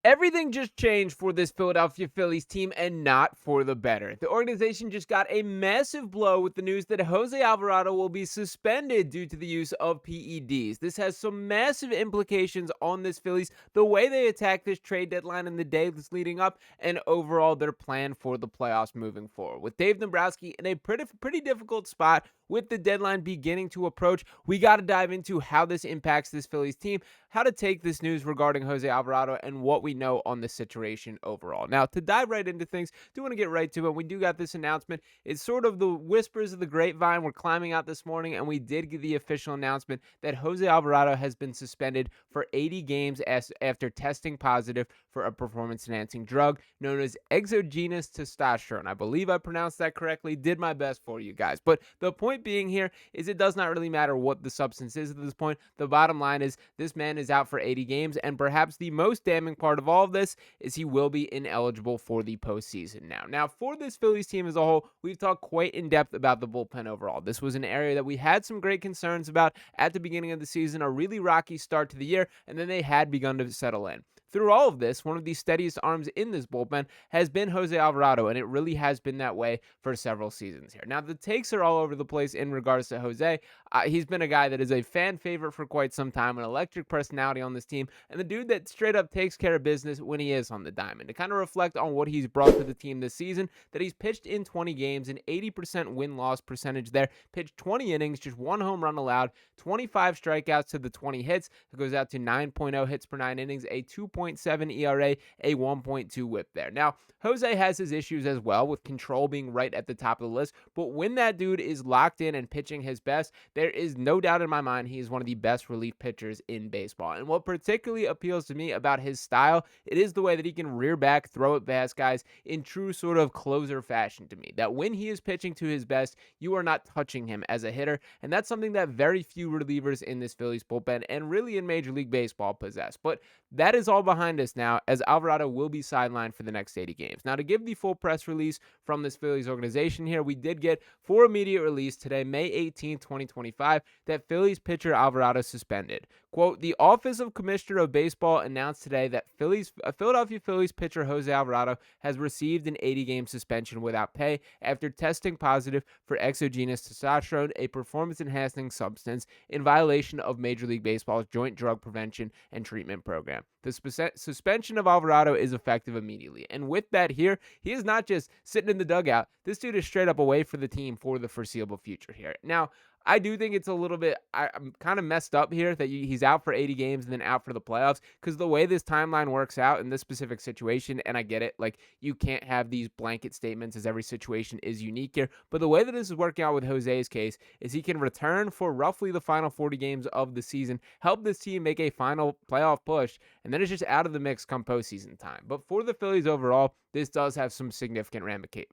Everything just changed for this Philadelphia Phillies team and not for the better. The organization just got a massive blow with the news that Jose Alvarado will be suspended due to the use of PEDs. This has some massive implications on this Phillies, the way they attack this trade deadline in the days leading up, and overall their plan for the playoffs moving forward. With Dave Dombrowski in a pretty difficult spot with the deadline beginning to approach, we got to dive into how this impacts this Phillies team, how to take this news regarding Jose Alvarado, and what we know on the situation overall. Now, to dive right into things, do want to get right to it. We do got this announcement. It's sort of the whispers of the grapevine. We're climbing out this morning, and we did get the official announcement that Jose Alvarado has been suspended for 80 games after testing positive for a performance-enhancing drug known as exogenous testosterone. I believe I pronounced that correctly. Did my best for you guys. But the point being here is it does not really matter what the substance is at this point. The bottom line is this man is out for 80 games, and perhaps the most damning part of all of this is he will be ineligible for the postseason now. Now, for this Phillies team as a whole, we've talked quite in depth about the bullpen overall. This was an area that we had some great concerns about at the beginning of the season, a really rocky start to the year, and then they had begun to settle in. Through all of this, one of the steadiest arms in this bullpen has been Jose Alvarado, and it really has been that way for several seasons here. Now, the takes are all over the place in regards to Jose. He's been a guy that is a fan favorite for quite some time, an electric personality on this team, and the dude that straight up takes care of business when he is on the diamond. To kind of reflect on what he's brought to the team this season, that he's pitched in 20 games, an 80% win-loss percentage there, pitched 20 innings, just one home run allowed, 25 strikeouts to the 20 hits. It goes out to 9.0 hits per 9 innings, a 2.7 ERA, a 1.2 whip there. Now, Jose has his issues as well with control being right at the top of the list, but when that dude is locked in and pitching his best, there is no doubt in my mind he is one of the best relief pitchers in baseball. And what particularly appeals to me about his style, it is the way that he can rear back, throw it past guys in true sort of closer fashion to me. That when he is pitching to his best, you are not touching him as a hitter, and that's something that very few relievers in this Phillies bullpen and really in Major League Baseball possess. But that is all behind us now, as Alvarado will be sidelined for the next 80 games. Now, to give the full press release from this Phillies organization here, we did get for immediate release today, May 18th, 2025, that Phillies pitcher Alvarado suspended. Quote, the Office of Commissioner of Baseball announced today that Philadelphia Phillies pitcher Jose Alvarado has received an 80-game suspension without pay after testing positive for exogenous testosterone, a performance-enhancing substance, in violation of Major League Baseball's Joint Drug Prevention and Treatment Program. The suspension of Alvarado is effective immediately. And with that here, he is not just sitting in the dugout. This dude is straight up away for the team for the foreseeable future here. Now, I do think it's a little bit, I'm kind of messed up here that he's out for 80 games and then out for the playoffs, because the way this timeline works out in this specific situation, and I get it, like you can't have these blanket statements as every situation is unique here, but the way that this is working out with Jose's case is he can return for roughly the final 40 games of the season, help this team make a final playoff push, and then it's just out of the mix come postseason time. But for the Phillies overall, this does have some significant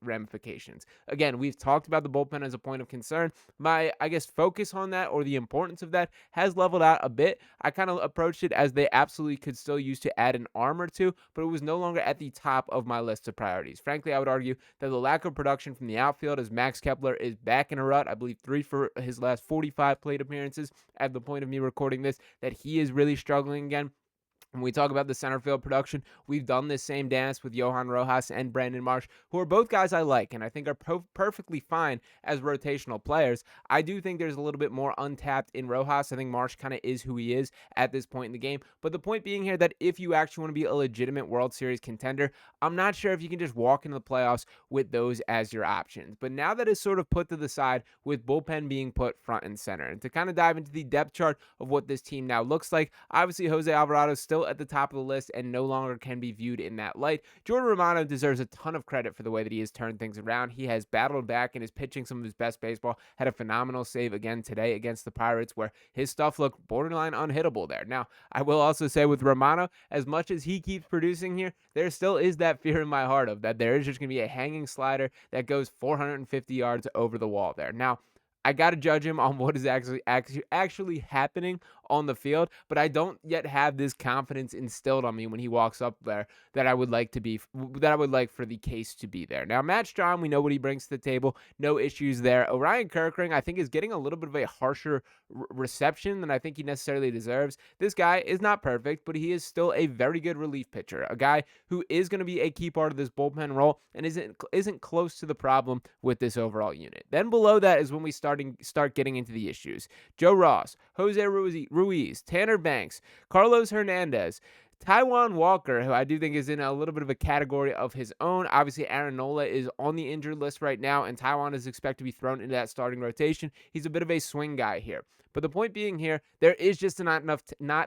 ramifications. Again, we've talked about the bullpen as a point of concern. My, I guess, focus on that, or the importance of that, has leveled out a bit. I kind of approached it as they absolutely could still use to add an arm or two, but it was no longer at the top of my list of priorities. Frankly, I would argue that the lack of production from the outfield, as Max Kepler is back in a rut, I believe 3 for his last 45 plate appearances at the point of me recording this, that he is really struggling again. When we talk about the center field production, we've done this same dance with Johan Rojas and Brandon Marsh, who are both guys I like and I think are perfectly fine as rotational players. I do think there's a little bit more untapped in Rojas. I think Marsh kind of is who he is at this point in the game. But the point being here that if you actually want to be a legitimate World Series contender, I'm not sure if you can just walk into the playoffs with those as your options. But now that is sort of put to the side with bullpen being put front and center. And to kind of dive into the depth chart of what this team now looks like, obviously Jose Alvarado is still at the top of the list and no longer can be viewed in that light. Jordan Romano deserves a ton of credit for the way that he has turned things around. He has battled back and is pitching some of his best baseball. Had a phenomenal save again today against the Pirates, where his stuff looked borderline unhittable there. Now, I will also say with Romano, as much as he keeps producing here, there still is that fear in my heart of that there is just going to be a hanging slider that goes 450 yards over the wall there. Now, I got to judge him on what is actually happening on the field, but I don't yet have this confidence instilled on me when he walks up there that I would like to be that I would like for the case to be there. Now, Matt Strahm, we know what he brings to the table, no issues there. Orion Kirkring, I think, is getting a little bit of a harsher reception than I think he necessarily deserves. This guy is not perfect, but he is still a very good relief pitcher, a guy who is going to be a key part of this bullpen role and isn't close to the problem with this overall unit. Then below that is when we start getting into the issues. Joe Ross, Jose Ruiz, Tanner Banks, Carlos Hernandez, Taijuan Walker, who I do think is in a little bit of a category of his own. Obviously, Aaron Nola is on the injured list right now, and Taijuan is expected to be thrown into that starting rotation. He's a bit of a swing guy here. But the point being here, there is just not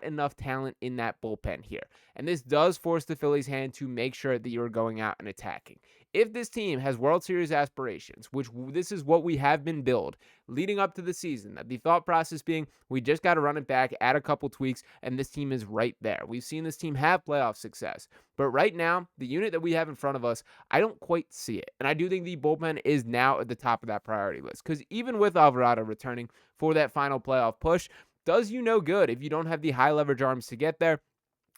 enough talent in that bullpen here. And this does force the Phillies' hand to make sure that you're going out and attacking. If this team has World Series aspirations, which this is what we have been billed leading up to the season, that the thought process being we just got to run it back, add a couple tweaks, and this team is right there. We've seen this team have playoff success. But right now, the unit that we have in front of us, I don't quite see it. And I do think the bullpen is now at the top of that priority list. Because even with Alvarado returning for that final playoff push, does you no good if you don't have the high leverage arms to get there.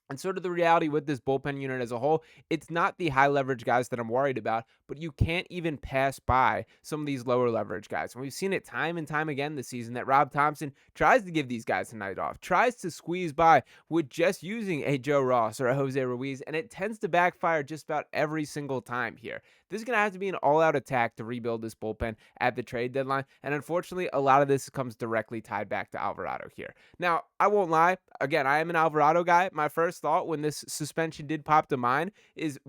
And sort of the reality with this bullpen unit as a whole, it's not the high leverage guys that I'm worried about, but you can't even pass by some of these lower leverage guys. And we've seen it time and time again this season that Rob Thomson tries to give these guys a night off, tries to squeeze by with just using a Joe Ross or a Jose Ruiz, and it tends to backfire just about every single time here. This is going to have to be an all-out attack to rebuild this bullpen at the trade deadline, and unfortunately, a lot of this comes directly tied back to Alvarado here. Now, I won't lie. Again, I am an Alvarado guy. My first thought when this suspension did pop to mind is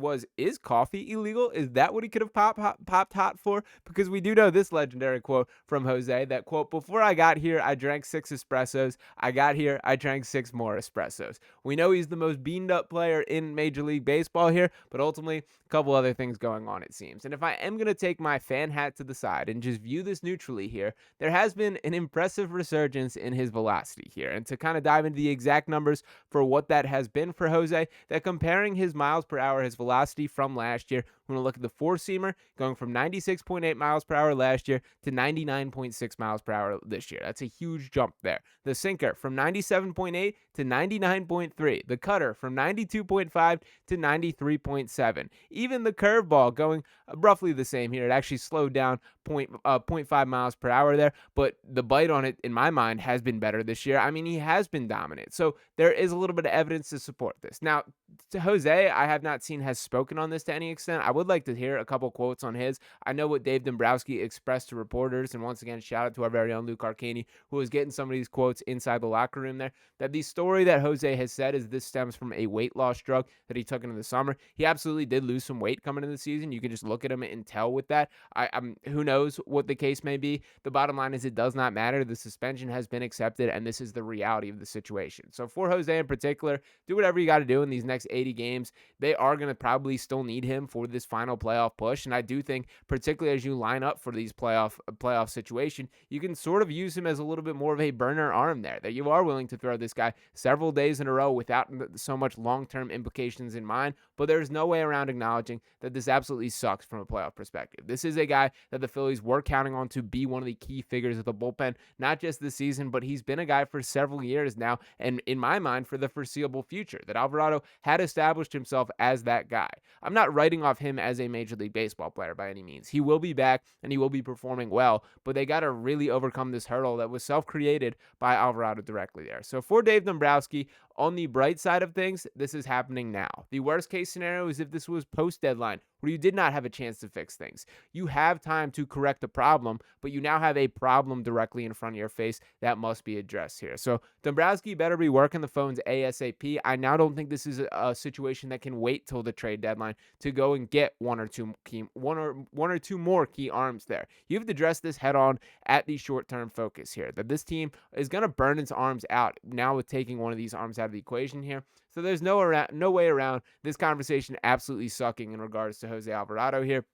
coffee illegal? Is that what he could have popped hot for? Because we do know this legendary quote from Jose, that quote, "Before I got here, I drank 6 espressos. I got here, I drank 6 more espressos." We know he's the most beamed up player in Major League Baseball here, but ultimately, a couple other things going on, it seems. And if I am going to take my fan hat to the side and just view this neutrally here, there has been an impressive resurgence in his velocity here. And to kind of dive into the exact numbers for what that has been for Jose, that comparing his miles per hour, his velocity from last year, we're going to look at the four-seamer going from 96.8 miles per hour last year to 99.6 miles per hour this year. That's a huge jump there. The sinker from 97.8 to 99.3. The cutter from 92.5 to 93.7. Even the curveball going roughly the same here. It actually slowed down 0.5 miles per hour there, but the bite on it, in my mind, has been better this year. I mean, he has been dominant. So there is a little bit of evidence to support this. Now, to Jose, I have not seen has spoken on this to any extent. I would like to hear a couple quotes on his. I know what Dave Dombrowski expressed to reporters, and once again, shout out to our very own Luke Arcani, who was getting some of these quotes inside the locker room there, that the story that Jose has said is this stems from a weight loss drug that he took into the summer. He absolutely did lose some weight coming into the season. You can just look at him and tell with that. Who knows what the case may be. The bottom line is it does not matter. The suspension has been accepted, and this is the reality of the situation. So for Jose in particular, do whatever you got to do in these next 80 games. They are going to probably still need him for this final playoff push, and I do think, particularly as you line up for these playoff situation, you can sort of use him as a little bit more of a burner arm there, that you are willing to throw this guy several days in a row without so much long-term implications in mind, but there's no way around acknowledging that this absolutely sucks from a playoff perspective. This is a guy that the Phillies were counting on to be one of the key figures of the bullpen, not just this season, but he's been a guy for several years now, and in my mind, for the foreseeable future, that Alvarado had established himself as that guy. I'm not writing off him as a Major League Baseball player by any means. He will be back, and he will be performing well, but they got to really overcome this hurdle that was self-created by Alvarado directly there. So for Dave Dombrowski, on the bright side of things, this is happening now. The worst case scenario is if this was post-deadline, where you did not have a chance to fix things. You have time to correct the problem, but you now have a problem directly in front of your face that must be addressed here. So Dombrowski better be working the phones ASAP. I now don't think this is a situation that can wait till the trade deadline to go and get one or two more key arms there. You have to address this head on at the short-term focus here, that this team is going to burn its arms out now with taking one of these arms out of the equation here. So there's no way around this conversation absolutely sucking in regards to Jose Alvarado here.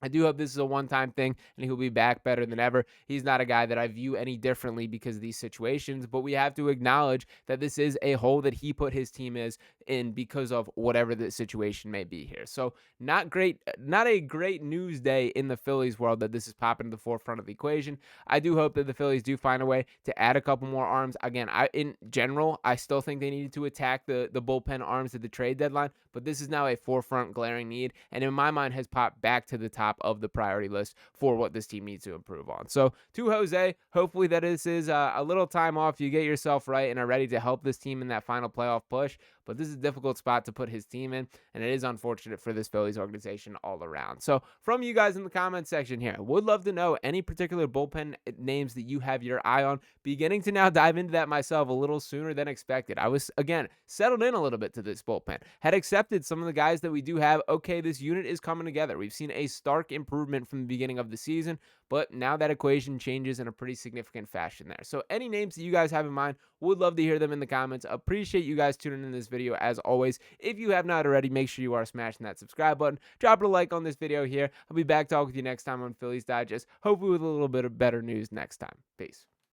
I do hope this is a one-time thing and he'll be back better than ever. He's not a guy that I view any differently because of these situations, but we have to acknowledge that this is a hole that he put his team is in because of whatever the situation may be here. So not a great news day in the Phillies world that this is popping to the forefront of the equation. I do hope that the Phillies do find a way to add a couple more arms. Again, in general, I still think they needed to attack the bullpen arms at the trade deadline, but this is now a forefront glaring need, and in my mind has popped back to the top of the priority list for what this team needs to improve on. So to Jose, hopefully that this is a little time off. You get yourself right and are ready to help this team in that final playoff push. But this is a difficult spot to put his team in, and it is unfortunate for this Phillies organization all around. So from you guys in the comment section here, would love to know any particular bullpen names that you have your eye on. Beginning to now dive into that myself a little sooner than expected. I was, again, settled in a little bit to this bullpen. Had accepted some of the guys that we do have. Okay, this unit is coming together. We've seen a stark improvement from the beginning of the season, but now that equation changes in a pretty significant fashion there. So any names that you guys have in mind, would love to hear them in the comments. Appreciate you guys tuning in this video as always. If you have not already, make sure you are smashing that subscribe button. Drop a like on this video here. I'll be back talking with you next time on Phillies Digest, hopefully with a little bit of better news next time. Peace.